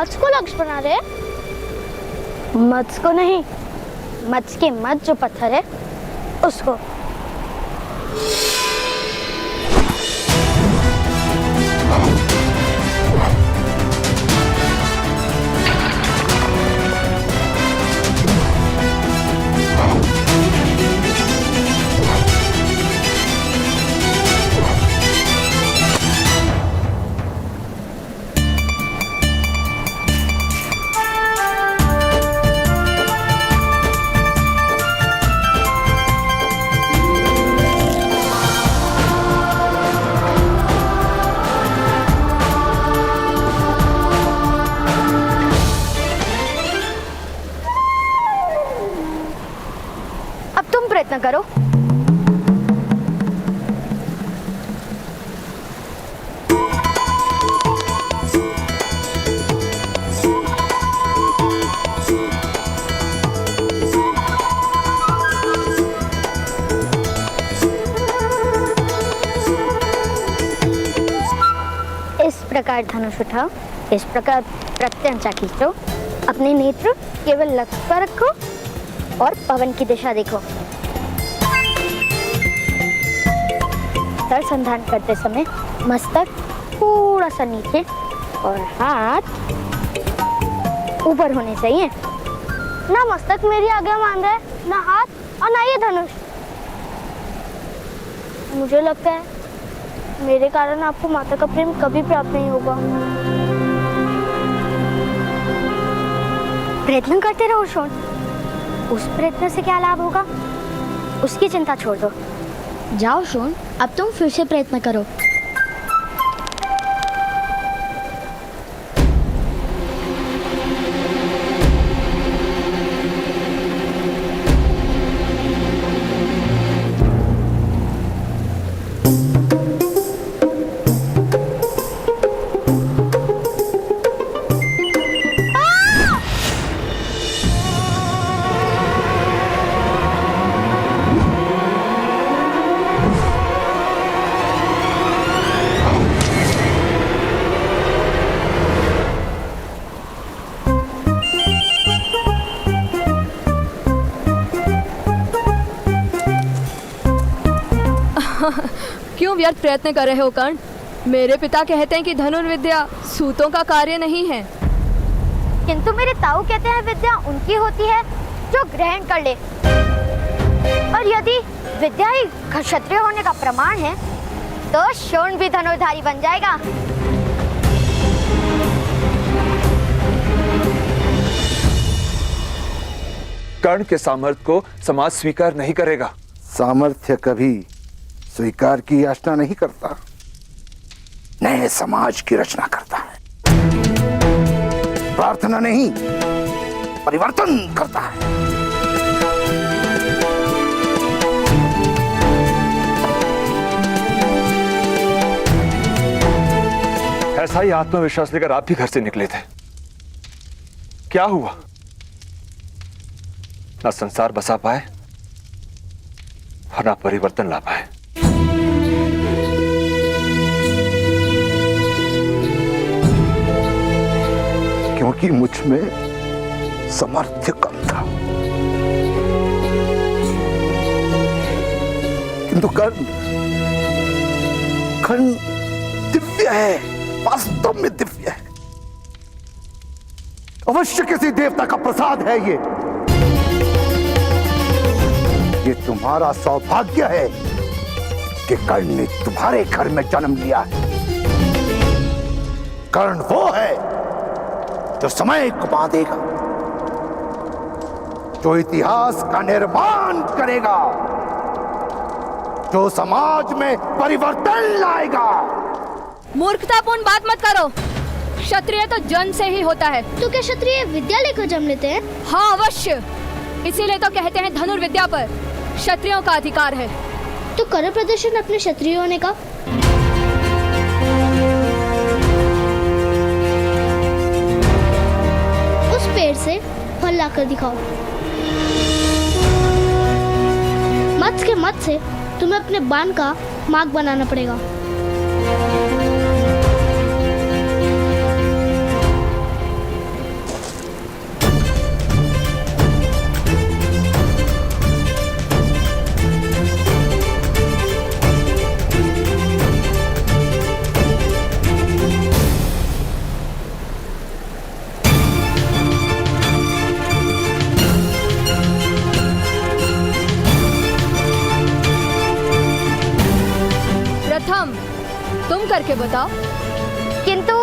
मत्स्य को लक्ष्य बना रहे? मत्स्य को नहीं, मत्स्य के मत जो पत्थर है उसको। प्रयत्न करो। इस प्रकार धनुष उठाओ, इस प्रकार प्रत्यंचा खींचो, अपने नेत्र केवल लक्ष्य पर रखो और पवन की दिशा देखो। संधान करते समय मस्तक थोड़ा सा नीचे और हाथ ऊपर होने चाहिए। ना मस्तक मेरी आज्ञा मान रहा है, ना हाथ और ना ये धनुष। मुझे लगता है मेरे कारण आपको माता का प्रेम कभी प्राप्त नहीं होगा। प्रयत्न करते रहो शोन, उस प्रयत्न से क्या लाभ होगा उसकी चिंता छोड़ दो। जाओ शोन, अब तुम फिर से प्रयत्न करो। क्यों व्यर्थ प्रयत्न कर रहे हो कर्ण? मेरे पिता कहते हैं कि धनुर्विद्या सूतों का कार्य नहीं है। किंतु मेरे ताऊ कहते हैं विद्या उनकी होती है जो ग्रहण कर ले। और यदि विद्या ही क्षत्रिय होने का प्रमाण है तो शोण भी धनुर्धारी बन जाएगा। कर्ण के सामर्थ्य को समाज स्वीकार नहीं करेगा। सामर्थ्य कभी स्वीकार की याचना नहीं करता, नए समाज की रचना करता है। प्रार्थना नहीं, परिवर्तन करता है। ऐसा ही आत्मविश्वास लेकर आप भी घर से निकले थे। क्या हुआ? ना संसार बसा पाए और ना परिवर्तन ला पाए। क्योंकि मुझ में सामर्थ्य कम था। किंतु कर्ण दिव्य है, वास्तव में दिव्य है। अवश्य किसी देवता का प्रसाद है ये तुम्हारा सौभाग्य है कि कर्ण ने तुम्हारे घर में जन्म लिया है। कर्ण वो है जो समय को बांधेगा, जो इतिहास का निर्माण करेगा, जो समाज में परिवर्तन लाएगा। मूर्खतापूर्ण बात मत करो। क्षत्रिय तो जन्म से ही होता है। तो क्या क्षत्रिय विद्या लेकर जन्म लेते हैं? हाँ अवश्य, इसीलिए तो कहते हैं धनुर्विद्या पर क्षत्रियों का अधिकार है। तो करो प्रदर्शन अपने क्षत्रिय होने का। उस पेड़ से फल लाकर दिखाओ। मत्स्य के मत से तुम्हें अपने बाण का मार्ग बनाना पड़ेगा। करके बताओ। किंतु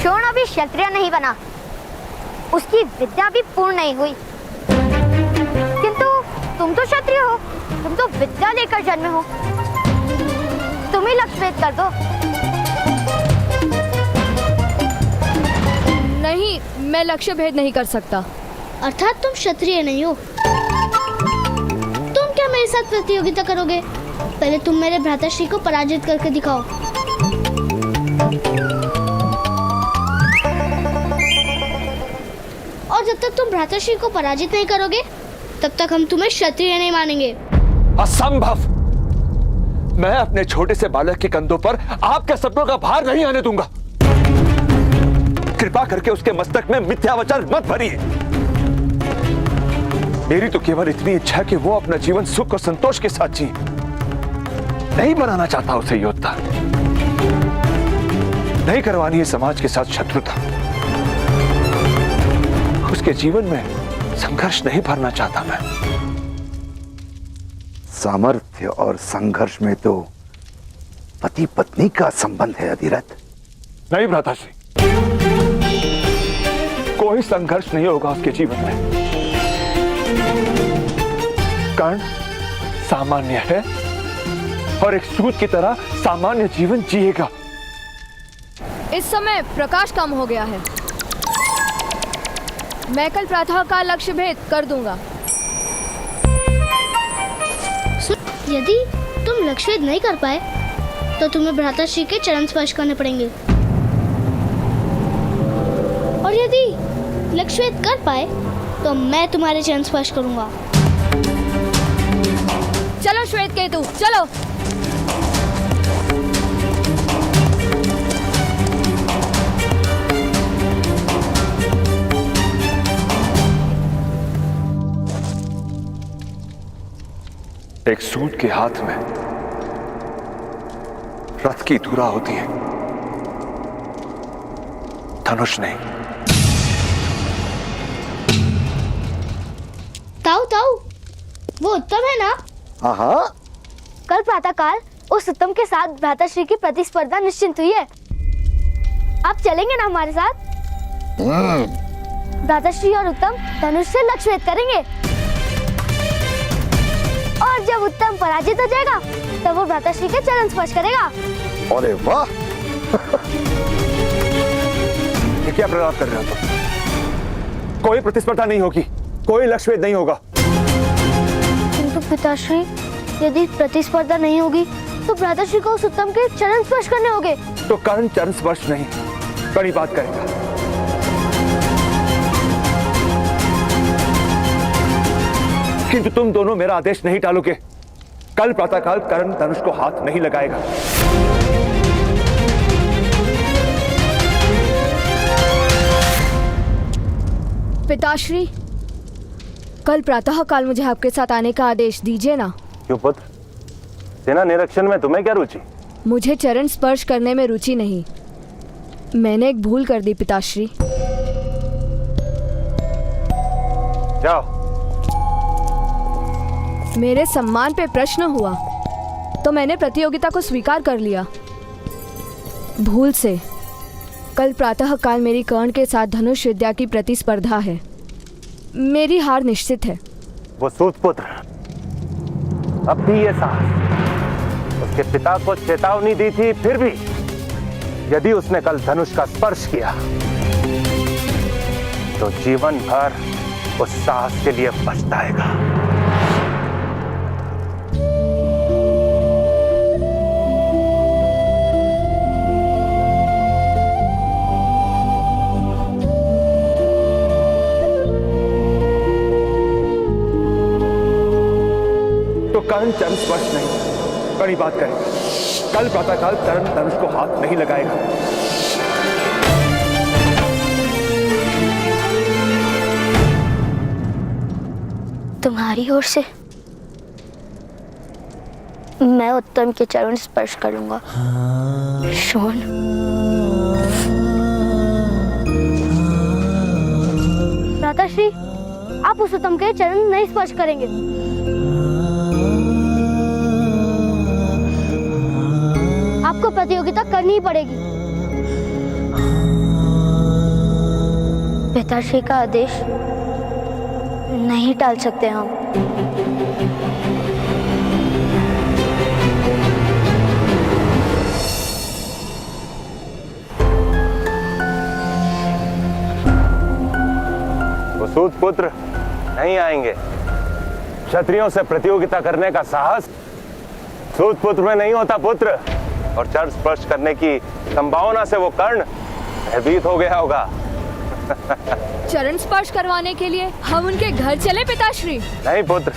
शोण अभी क्षत्रिय नहीं बना, उसकी विद्या भी पूर्ण नहीं हुई। किंतु तुम तो क्षत्रिय हो, तुम तो विद्या लेकर जन्मे हो, तुम ही लक्ष्यभेद कर दो। नहीं, मैं लक्ष्य भेद नहीं कर सकता। अर्थात तुम क्षत्रिय नहीं हो। तुम क्या मेरे साथ प्रतियोगिता करोगे? पहले तुम मेरे भ्राताश्री को पराजित करके दिखाओ। और जब तक तुम भ्राताश्री को पराजित नहीं करोगे, तब तक हम तुम्हें क्षत्रिय नहीं मानेंगे। असंभव! मैं अपने छोटे से बालक के कंधों पर आपके सपनों का भार नहीं आने दूंगा। कृपा करके उसके मस्तक में मिथ्या वचन मत भरिए। मेरी तो केवल इतनी इच्छा कि वो अपना जीवन सुख और संतोष के साथ जिए। नहीं बनाना चाहता उसे योद्धा, नहीं करवानी है समाज के साथ शत्रुता, उसके जीवन में संघर्ष नहीं भरना चाहता मैं। सामर्थ्य और संघर्ष में तो पति पत्नी का संबंध है अधिरथ। नहीं भ्राताश्री, कोई संघर्ष नहीं होगा उसके जीवन में। कर्ण सामान्य है और एक सूत की तरह सामान्य जीवन जिएगा। इस समय प्रकाश कम हो गया है, मैं कल प्रातः का लक्ष्य भेद कर दूंगा। यदि तुम लक्ष्यभेद नहीं कर पाए तो तुम्हें भ्राताश्री के चरण स्पर्श करने पड़ेंगे, और यदि लक्ष्यभेद कर पाए तो मैं तुम्हारे चरण स्पर्श करूंगा। चलो श्वेत केतु, चलो। एक सूत के हाथ में रथ की धुरा होती है, धनुष नहीं। ताऊ ताऊ, वो उत्तम है ना? हाँ, कल प्रातःकाल उस उत्तम के साथ भ्राताश्री की प्रतिस्पर्धा निश्चित हुई है। आप चलेंगे ना हमारे साथ? भ्राताश्री और उत्तम धनुष से लक्ष्यभेद करेंगे, और जब उत्तम पराजित हो जाएगा तब वो भ्राताश्री के चरण स्पर्श करेगा। अरे वाह! ये क्या प्रलाप कर रहे हो तुम? कोई प्रतिस्पर्धा नहीं होगी, कोई लक्ष्यभेद नहीं होगा। किंतु पिताश्री, यदि प्रतिस्पर्धा नहीं होगी तो भ्राताश्री को उस उत्तम के चरण स्पर्श करने होंगे। तो कर्ण चरण स्पर्श नहीं, बड़ी बात करेगा। किंतु तुम दोनों मेरा आदेश नहीं टालोगे। कल प्रातःकाल कर्ण धनुष को हाथ नहीं लगाएगा। पिताश्री, कल प्रातः काल मुझे आपके साथ आने का आदेश दीजिए ना। क्यों पुत्र, सेना निरीक्षण में तुम्हें क्या रुचि? मुझे चरण स्पर्श करने में रुचि नहीं। मैंने एक भूल कर दी पिताश्री। जाओ। मेरे सम्मान पे प्रश्न हुआ तो मैंने प्रतियोगिता को स्वीकार कर लिया। भूल से कल प्रातः काल मेरी कर्ण के साथ धनुष विद्या की प्रतिस्पर्धा है। मेरी हार निश्चित है। वो सूतपुत्र अब भी ये साहस उसके पिता को चेतावनी दी थी, फिर भी यदि उसने कल धनुष का स्पर्श किया तो जीवन भर उस साहस के लिए पछताएगा। कर्ण चरण स्पर्श नहीं, बड़ी बात करेगा। कल प्रातःकाल कर्ण धनुष को हाथ नहीं लगाएगा। तुम्हारी ओर से मैं उत्तम के चरण स्पर्श करूंगा। शोण, भ्राताश्री, आप उस उत्तम के चरण नहीं स्पर्श करेंगे। आपको प्रतियोगिता करनी ही पड़ेगी। पिताश्री का आदेश नहीं टाल सकते हम। वो सूत पुत्र नहीं आएंगे। क्षत्रियों से प्रतियोगिता करने का साहस सूत पुत्र में नहीं होता पुत्र। और चरण स्पर्श करने की संभावना से वो कर्ण भयभीत हो गया होगा। चरण स्पर्श करवाने के लिए हम उनके घर चले पिताश्री? नहीं पुत्र,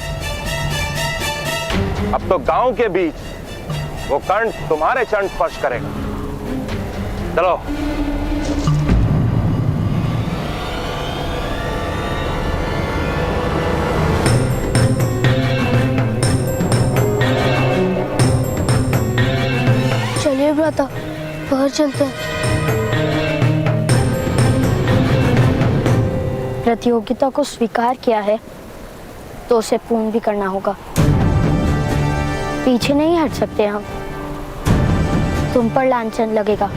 अब तो गांव के बीच वो कर्ण तुम्हारे चरण स्पर्श करेगा। चलो। चलिए भ्राता, बाहर चलते हैं। प्रतियोगिता को स्वीकार किया है तो उसे पूर्ण भी करना होगा। पीछे नहीं हट सकते हम। तुम पर लांछन लगेगा।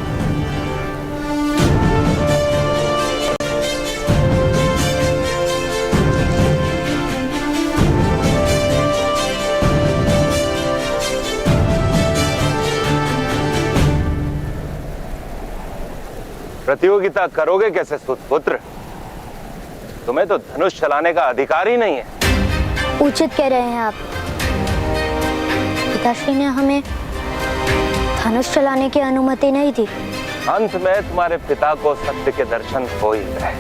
प्रतियोगिता करोगे कैसे सुपुत्र? तुम्हें तो धनुष चलाने का अधिकार ही नहीं है। उचित कह रहे हैं आप। पिताश्री ने हमें धनुष चलाने की अनुमति नहीं दी। अंत में तुम्हारे पिता को सत्य के दर्शन हो ही गए।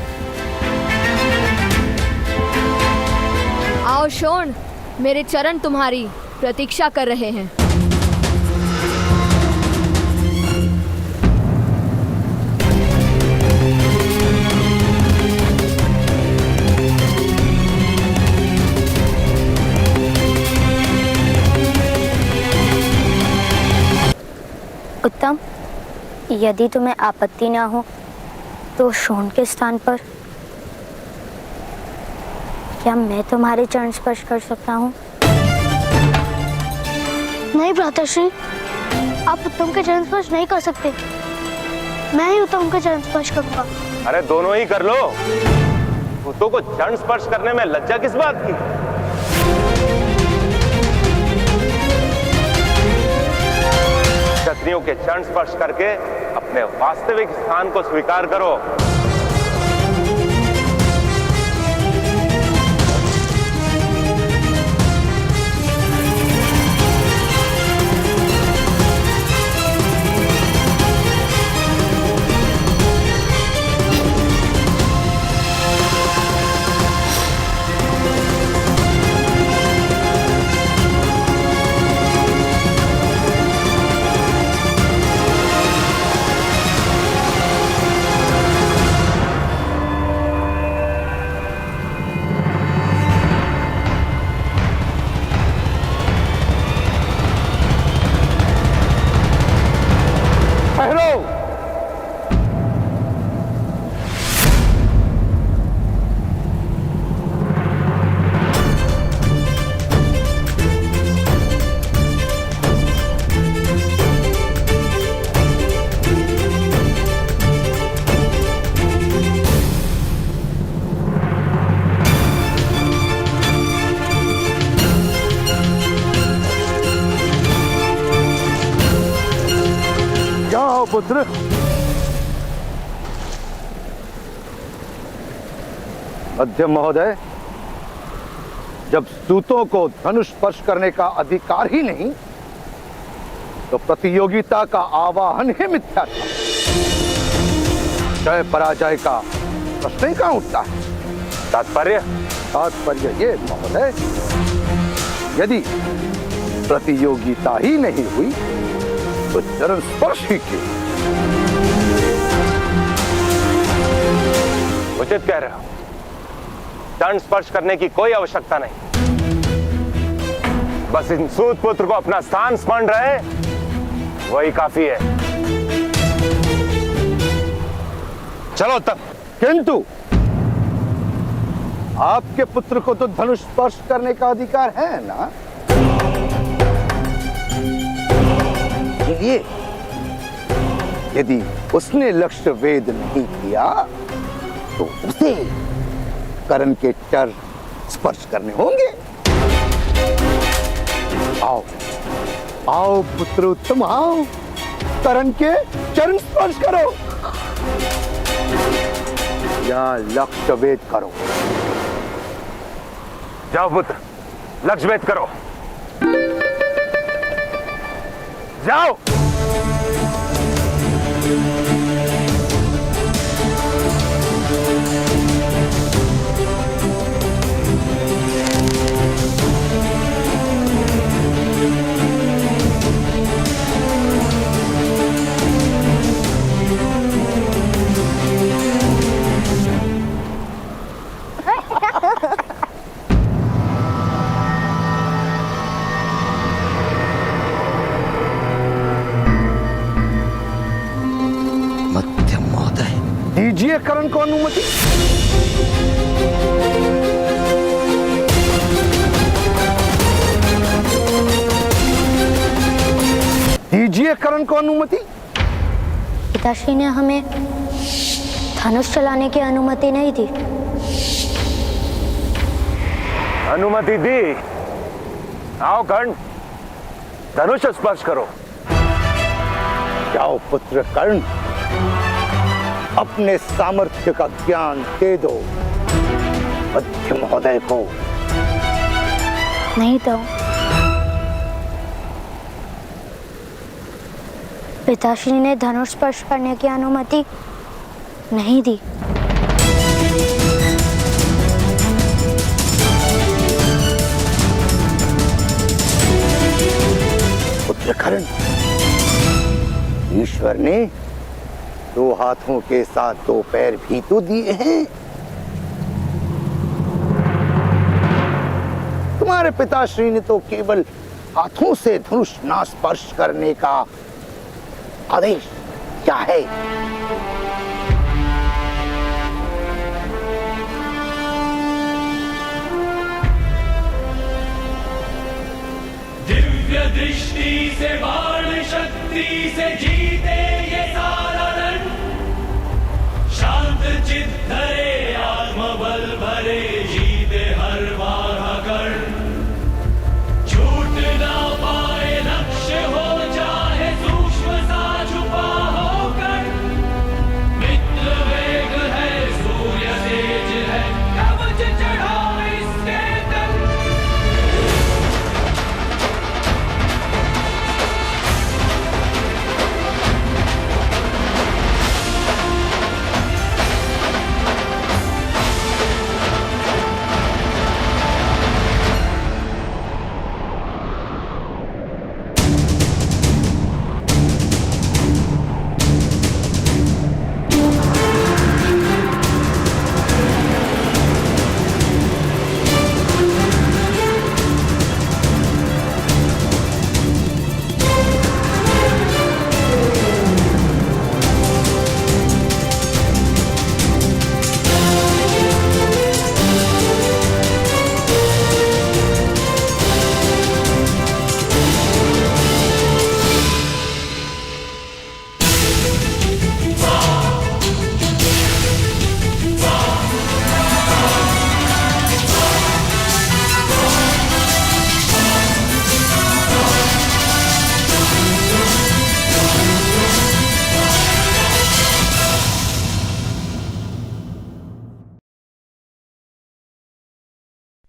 आओ शोण, मेरे चरण तुम्हारी प्रतीक्षा कर रहे हैं। उत्तम, यदि तुम्हें आपत्ति ना हो तो शोण के स्थान पर क्या मैं तुम्हारे चरण स्पर्श कर सकता हूँ? नहीं भ्राताश्री, आप उत्तम के चरण स्पर्श नहीं कर सकते। मैं ही उत्तम के चरण स्पर्श करूंगा। अरे दोनों ही कर लो। पुतों को चरण स्पर्श करने में लज्जा किस बात की? क्षत्रियों के चरण स्पर्श करके अपने वास्तविक स्थान को स्वीकार करो। पुत्र, मध्यम महोदय, जब सूतों को धनुष स्पर्श करने का अधिकार ही नहीं तो प्रतियोगिता का आवाहन ही मिथ्या था। जय पराजय का प्रश्न ही कहां उठता है? तात्पर्य ये महोदय, यदि प्रतियोगिता ही नहीं हुई तो चरण स्पर्श ही क्यों? उचित कह रहे हो। चरण स्पर्श करने की कोई आवश्यकता नहीं। बस इन सूत पुत्र को अपना स्थान स्मरण रहे, वही काफी है। चलो तब। किंतु आपके पुत्र को तो धनुष स्पर्श करने का अधिकार है ना? ये यदि उसने लक्ष्य वेद नहीं किया तो उसे कर्ण के चर स्पर्श करने होंगे। आओ आओ पुत्र उत्तम, आओ कर्ण के चरण स्पर्श करो या लक्ष्य वेद करो। जाओ पुत्र, लक्ष्य भेद करो, जाओ। मध्यम महोदय, दीजिए कर्ण को अनुमति। दीजिए कर्ण को अनुमति। पिताश्री ने हमें धनुष चलाने की अनुमति नहीं दी। अनुमति दी। आओ कर्ण, धनुष स्पर्श करो। जाओ पुत्र कर्ण, अपने सामर्थ्य का ज्ञान दे दो मध्य महोदय को। नहीं तो पिताश्री ने धनुष स्पर्श करने की अनुमति नहीं दी। पुत्र कर्ण, ईश्वर ने 2 हाथों के साथ 2 पैर भी तो दिए हैं। तुम्हारे पिताश्री ने तो केवल हाथों से धनुष ना स्पर्श करने का आदेश क्या है। दिव्य दृष्टि से बाण शक्ति से जीते ये सारा रण, शांत चित्त धरे आत्मबल भरे जीते हर बाधा कर्ण। छूट ना पाए लक्ष्य हो चाहे सूक्ष्म सा छुपा हो कर्ण। मित्र वेग है सूर्य तेज है कवच चढ़ा इसके तन।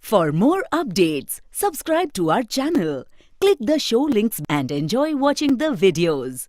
For more updates, subscribe to our channel, click the show links and enjoy watching the videos.